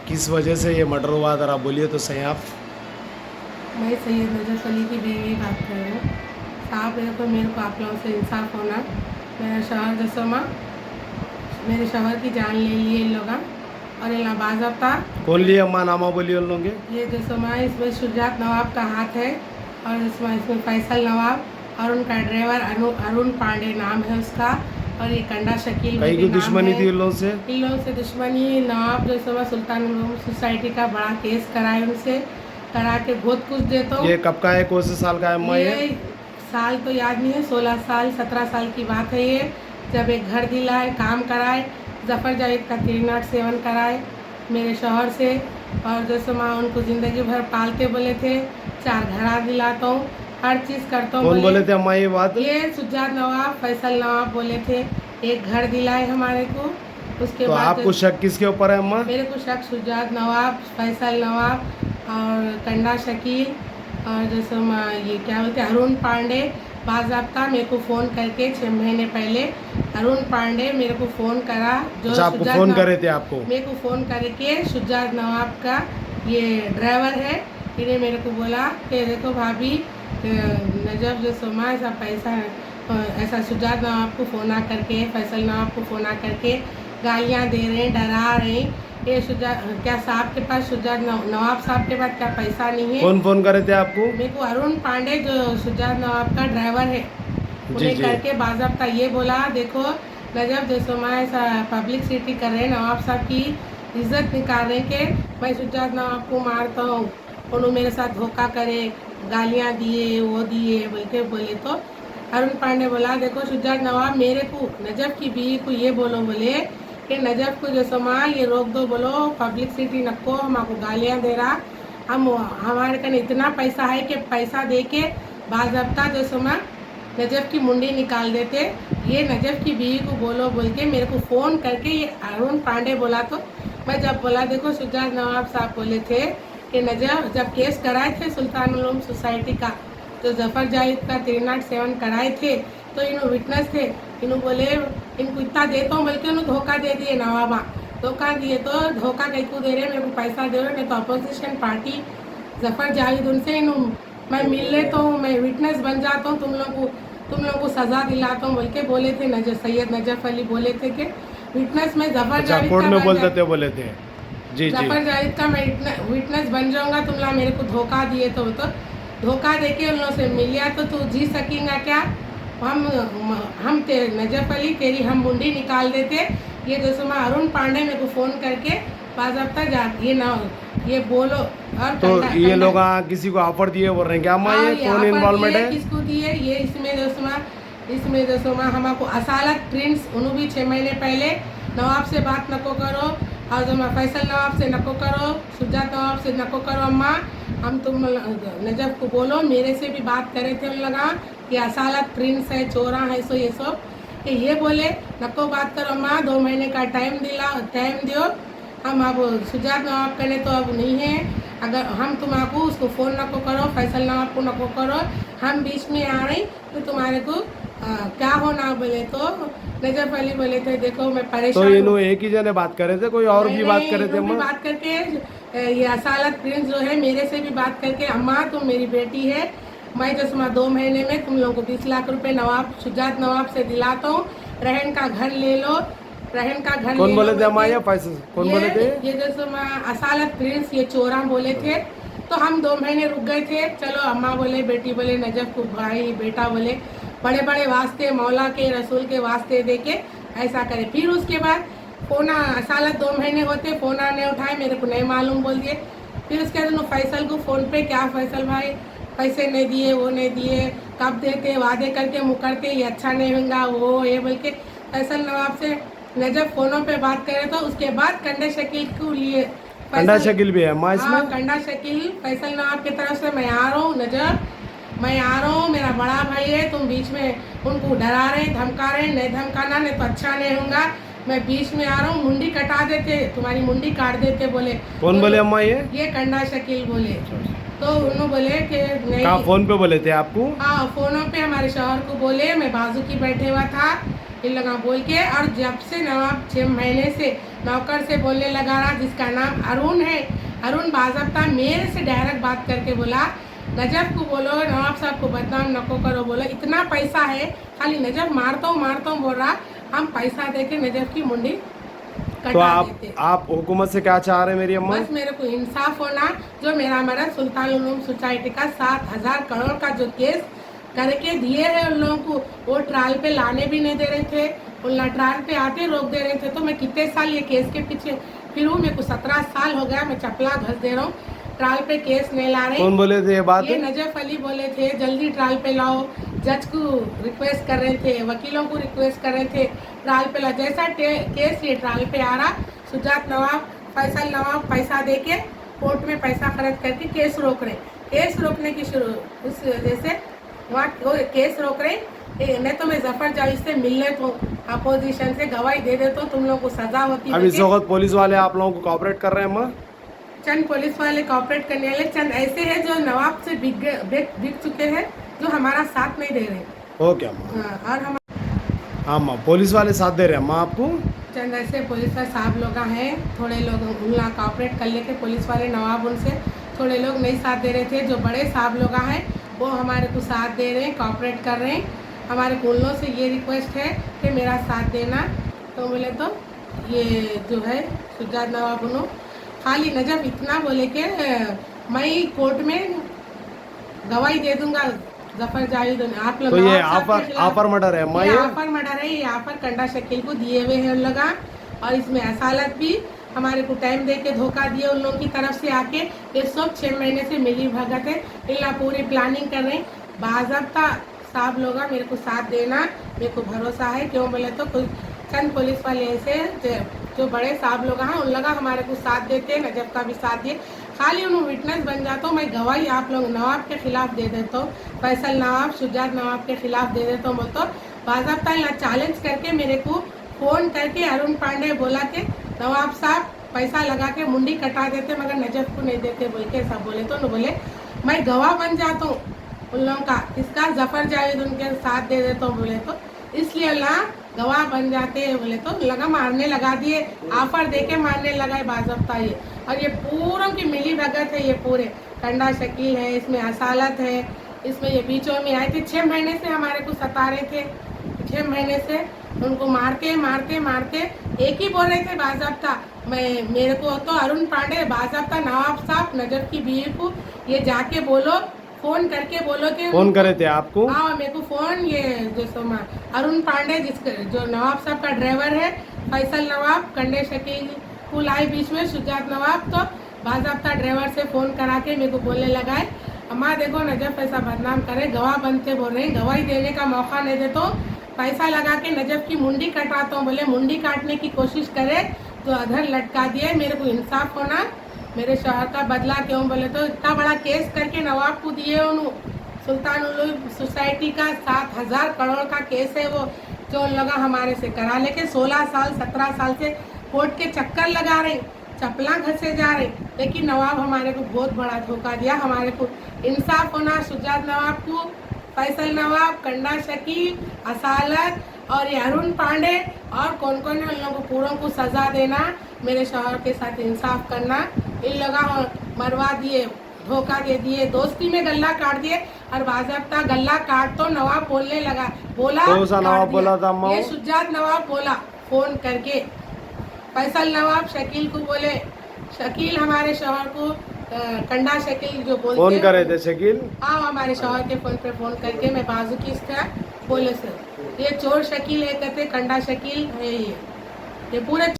किस वजह से ये मर्डर हुआ, अगर आप बोलिए तो सही आप। मैं सैयद नजफ अली की बीवी बात कर रही हूँ साहब। मेरे को आप लोगों से इंसाफ होना। मेरा शौहर जसोमा, मेरे शौहर की जान ले लिए इन लोग और इन बाज़ाब्ता। कौन लिए अम्मा, नामा बोलिए उन लोगों के। ये जसोमा, इसमें शुजात नवाब का हाथ है और इसमें फैसल नवाब और उनका ड्राइवर अरुण पांडे नाम है उसका। और ये कंडा शकील कहीं भी की नाम दुश्मनी है। थी उन लोगों से। इन लोगों से दुश्मनी, नवाब जसोमा सुल्तान सोसाइटी का बड़ा केस कराए उनसे, करा के बहुत कुछ देता हूँ। ये कब का है, कौन से साल का है अम्मा ये। ये साल तो याद नहीं है, 16 साल 17 साल की बात है ये। जब एक घर दिलाए, काम कराए, जफ़र जावेद का 307 कराए मेरे शौहर से। और जैसे माँ उनको ज़िंदगी भर पालते बोले थे, 4 घड़ा दिलाता हूँ, हर चीज़ करता हूँ। कौन बोले थे अम्मा ये बात। ये सुजात नवाब, फैसल नवाब बोले थे, एक घर दिलाए हमारे को। उसके तो बाद आपको शक किसके ऊपर है अम्मा। मेरे को शक सुजात नवाब, फैसल नवाब और कंडा शकील और जैसे ये क्या बोलते हैं अरुण पांडे। बाज़ाब्ता मेरे को फ़ोन करके 6 महीने पहले अरुण पांडे मेरे को फ़ोन करा। जो अच्छा, आपको फोन करे थे आपको। मेरे को फ़ोन करके शुजात नवाब का ये ड्राइवर है, इन्हें मेरे को बोला कि देखो भाभी, नजब जो सोमा ऐसा पैसा ऐसा शुजात नवाब को फ़ोन आ करके, फैसल नवाब को फ़ोन आ करके गालियाँ दे रहे हैं, डरा रहे हैं। ये क्या साहब के पास, शुजात नवाब साहब के पास क्या पैसा नहीं है। कौन फोन करे थे आपको। मेरे को अरुण पांडे जो शुजात नवाब का ड्राइवर है, जी उन्हें जी। करके बाज़ाब्ता ये बोला, देखो नजब जैसो मैं ऐसा पब्लिसिटी कर रहे हैं, नवाब साहब की इज्जत निकाल रहे हैं कि मैं शुजात नवाब को मारता हूँ, उन्होंने मेरे साथ धोखा करे, गालियाँ दिए, वो दिए बोल के बोले। तो अरुण पांडे बोला, देखो शुजात नवाब मेरे को नजब की बीवी को ये बोलो बोले कि नजब को जैसो माँ ये रोक दो, बोलो पब्लिसिटी नको, हमको गालियाँ दे रहा। हम हमारे कन इतना पैसा है कि पैसा दे के बाज़ाब्ता जैसो माँ नजब की मुंडी निकाल देते। ये नजब की बीवी को बोलो बोल के मेरे को फ़ोन करके ये अरुण पांडे बोला। तो मैं जब बोला, देखो शुजात नवाब साहब बोले थे कि नजब जब केस कराए थे सुल्तान उलूम सोसाइटी का, तो जफ़र जावेद का 307 कराए थे, तो इन्हों विटनेस थे। इन्हों बोले इनको इतना देता हूँ, बल्कि उन्होंने धोखा दे दिए नवाबा, धोखा दिए। तो धोखा कहीं को दे रहे, मेरे को पैसा दे रहे, नहीं तो अपोजिशन पार्टी जफ़र जावेद उनसे इन्हों मैं मिल लेता हूँ, मैं विटनेस बन जाता हूँ, तुम लोगों को सज़ा दिलाता हूँ बोल के बोले थे। सैयद नजफ अली बोले थे कि विटनेस में जफ़र अच्छा, जावेद कोर्ट का में बन बोलते थे, बोले थे। जी जी। जफ़र जावेद का मैं विटनेस बन जाऊंगा। तुम लोग मेरे को धोखा दिए, तो धोखा दे के उन लोगों से मिल लिया, तो तू जी सकेगा क्या। हम नजफ अली तेरी हम मुंडी निकाल देते। ये जैसे मैं अरुण पांडे मेरे को फ़ोन करके बाज़ाब्ता जा ये ना ये बोलो। और तो ये लोग किसी को ऑफर दिए बोल रहे हैं क्या अम्मा, ये कौन इन्वॉल्वमेंट है। किसको दिए ये, इसमें जैसे हमको असालत प्रिंस उन्होंने भी 6 महीने पहले नवाब से बात नको करो, और जो फैसल नवाब से नको करो, शुजात नवाब से नको करो अम्मा। हम तुम नजब को बोलो, मेरे से भी बात करे थे उन लगा कि असालत प्रिंस है, चोरा है, सो ये सब कि ये बोले नको बात करो अम्मा, 2 महीने का टाइम दियो। हम अब शुजात नवाब करे तो अब नहीं है, अगर हम तुम्हारा उसको फ़ोन नको करो, फैसल नवाब को नको करो, हम बीच में आ रही तो तुम्हारे को क्या होना बोले। तो नजफ अली बोले थे, देखो मैं तो परेशान इन्हों एक ही जने बात करे थे, कोई और भी बात करे थे इन्हों भी अम्मा। बात करके ये असालत प्रिंस जो है मेरे से भी बात करके, अम्मा तुम मेरी बेटी है, मैं जैसे 2 महीने में तुम लोगों को 20 लाख रुपए नवाब शुजात नवाब से दिलाता हूँ, रहन का घर ले लो, रहन का घर कौन ले बोले लो थे अम्मा, बोल ये के। पैसे कौन बोले थे। ये जैसे असालत प्रिंस ये चोरा बोले थे। तो हम 2 महीने रुक गए थे। चलो अम्मा बोले, बेटी बोले, नजफ को भाई बेटा बोले, बड़े बड़े वास्ते मौला के रसूल के वास्ते दे के ऐसा करे। फिर उसके बाद फ़ोन असालत 2 महीने होते फ़ोन नहीं उठाए, मेरे को नहीं मालूम बोल दिए। फिर उसके बाद उन्होंने फैसल को फ़ोन पे, क्या फैसल भाई पैसे नहीं दिए, वो नहीं दिए, कब देते, वादे करके मुकरते, ये अच्छा नहीं होगा वो ये बोल के फैसल नवाब से नजब फ़ोनों पे बात करे। तो उसके बाद कंडा शकील को लिए कंडा शकील भी है अम्मा इसमें। हाँ, कंडा शकील फैसल नवाब की तरफ से मैं आ रहा हूँ नजब, मैं आ रहा हूँ, मेरा बड़ा भाई है, तुम बीच में उनको डरा रहे, धमका रहे, नहीं धमकाना नहीं तो अच्छा नहीं होगा, मैं बीच में आ रहा हूँ, मुंडी कटा देते, तुम्हारी मुंडी काट देते बोले। कौन बोले अम्मा ये कंडा शकील बोले। तो उन्होंने बोले कि नहीं। कहाँ फोन पे बोले थे आपको। हाँ, फ़ोनों पे हमारे शौहर को बोले, मैं बाजू की बैठे हुआ था इन लोग बोल के। और जब से नवाब 6 महीने से नौकर से बोलने लगा ना, जिसका नाम अरुण है। अरुण बाज़ाब्ता मेरे से डायरेक्ट बात करके बोला, नजफ को बोलो नवाब साहब को बदनाम नको करो, बोलो इतना पैसा है, खाली नजफ मारता हूँ बोल रहा, हम पैसा देके नजफ की मुंडी तो कटा देते। आप हुकूमत से क्या चाह रहे हैं मेरी अम्मा? बस मेरे को इंसाफ होना। जो मेरा मर्द सुल्तान उलूम सोसाइटी का 7,000 करोड़ का जो केस करके दिए हैं उन लोगों को, वो ट्रायल पे लाने भी नहीं दे रहे थे, उन ट्रायल पे आते रोक दे रहे थे। तो मैं कितने साल ये केस के पीछे फिरूं, मेरे को 17 साल हो गया, मैं चपला घस दे रहा हूँ, ट्रायल पे केस नहीं ला रहे। कौन बोले थे ये बात? ये नजफ अली बोले थे जल्दी ट्रायल पे लाओ, जज को रिक्वेस्ट कर रहे थे, वकीलों को रिक्वेस्ट कर रहे थे ट्रायल पे लाओ। जैसा केस ये ट्रायल पे आ रहा, शुजात नवाब, फैसल नवाब पैसा देके कोर्ट में पैसा खर्च करके केस रोक रहे। केस रोकने की उस वजह से वहाँ केस रोक रहे। मैं तो मैं जफर जावेद से मिलने तो अपोजिशन से गवाही दे देता हूँ, तुम लोगों को सजा होती। अब इस वक्त पुलिस वाले आप लोगों को कोऑपरेट कर रहे हैं अम्मा? चंद पुलिस वाले कोऑपरेट करने वाले, चंद ऐसे हैं जो नवाब से बिक चुके हैं, जो हमारा साथ नहीं दे रहे। ओके अम्मा। और हम अम्मा पुलिस वाले साथ दे रहे हैं अम्मा आपको? चंद ऐसे पुलिस वाले साहब लोग हैं, थोड़े लोग उनका कोऑपरेट कर लेके पुलिस वाले नवाब उनसे, थोड़े लोग नहीं साथ दे रहे थे। जो बड़े साहब लोग हैं वो हमारे को साथ दे रहे हैं, कोऑपरेट कर रहे हैं। हमारे कुल्लों से ये रिक्वेस्ट है कि मेरा साथ देना। तो बोले तो ये जो है शुजात नवाब उन्होंने खाली नजफ इतना बोले कि मैं कोर्ट में गवाही दे दूंगा जफर जावेद। आप लोग तो ये आफर मर्डर है अम्मा? ये आफर मर्डर है, ये आफर कंडा शकील को दिए हुए हैं उन लोग। और इसमें असालत भी हमारे को टाइम दे के धोखा दिए उन लोगों की तरफ से आके। ये सब 6 महीने से मिली भगत है, इन पूरी प्लानिंग कर रहे हैं। बाज़ाब्ता साहब लोग मेरे को साथ देना, मेरे को भरोसा है। क्यों बोले तो कुछ चंद पुलिस वाले ऐसे जो बड़े साहब लोग हैं उन लोग हमारे को साथ देते हैं, नजफ का भी साथ दिए। खाली उन्हें विटनेस बन जाता हूँ, मैं गवाही आप लोग नवाब के खिलाफ दे देता हूँ, फैसल नवाब शुजात नवाब के खिलाफ दे देता हूँ। बोलता बाज़ाब्ता चैलेंज करके मेरे को फ़ोन करके अरुण पांडे बोला कि नवाब साहब पैसा लगा के मुंडी कटा देते मगर नजफ को नहीं देते बोल के सब बोले। तो बोले मैं गवाह बन जाता हूँ उन लोगों का, इसका जफर जावेद उनके साथ दे देता हूँ बोले। तो इसलिए अल्लाह गवाह बन जाते हैं बोले। तो लगा मारने लगा दिए, ऑफर दे के मारने लगा बाज़ाब्ता ये। और ये पूरों की मिली भगत है, ये पूरे कंडा शकील है, इसमें असालत है, इसमें ये बीचों में आए थे। 6 महीने से हमारे को सता रहे थे, 6 महीने से उनको मारते मारते मारते एक ही बोल रहे थे बाज़ाब्ता। मेरे को तो अरुण पांडे बाज़ाब्ता नवाब साहब नजफ की बीवी को ये जाके बोलो, फोन करके बोलो कि फोन करे थे आपको? हाँ मेरे को फोन ये जो अरुण पांडे जो नवाब साहब का ड्राइवर है, फैसल नवाब कंडे शकील को लाई बीच में शुजात नवाब, तो बाज़ाब्ता ड्राइवर से फ़ोन करा के मेरे को बोलने लगा है अम्मा देखो नजफ ऐसा बदनाम करे, गवाह बनते बोल रहे हैं, गवाही देने का मौका नहीं देते, पैसा लगा के नजफ की मुंडी कटाता हूँ। बोले मुंडी काटने की कोशिश करे तो अधर लटका दिए। मेरे को इंसाफ होना, मेरे शौहर का बदला। क्यों बोले तो इतना बड़ा केस करके नवाब को दिए उन्होंने, सुल्तान उलूम सोसाइटी का 7,000 करोड़ का केस है वो, जो उन लोग हमारे से करा लेके 16 साल 17 साल से कोर्ट के चक्कर लगा रहे, चपला घसे जा रहे। लेकिन नवाब हमारे को बहुत बड़ा धोखा दिया। हमारे को इंसाफ होना, शुजात नवाब को, फैसल नवाब, कंडा शकील, असालत और ये अरुण पांडे और कौन कौन है उन लोगों को पूरों को सज़ा देना, मेरे शौहर के साथ इंसाफ करना। इन लोग मरवा दिए, धोखा दे दिए, दोस्ती में गल्ला काट दिए। और बाज़ाब्ता गल्ला काट तो नवाब बोलने लगा, बोला कौन सा नवाब बोला था अम्मा? ये शुजात नवाब बोला फ़ोन करके। फैसल नवाब शकील को बोले, शकील हमारे शौहर को कंडा शकील जो बोलते फोन करे थे शकील? हाँ हमारे शौहर के फ़ोन पे फ़ोन करके मैं बाजू की इसका बोले सर ये चोर शकील है, कहते कंडा शकील है, ये पूरे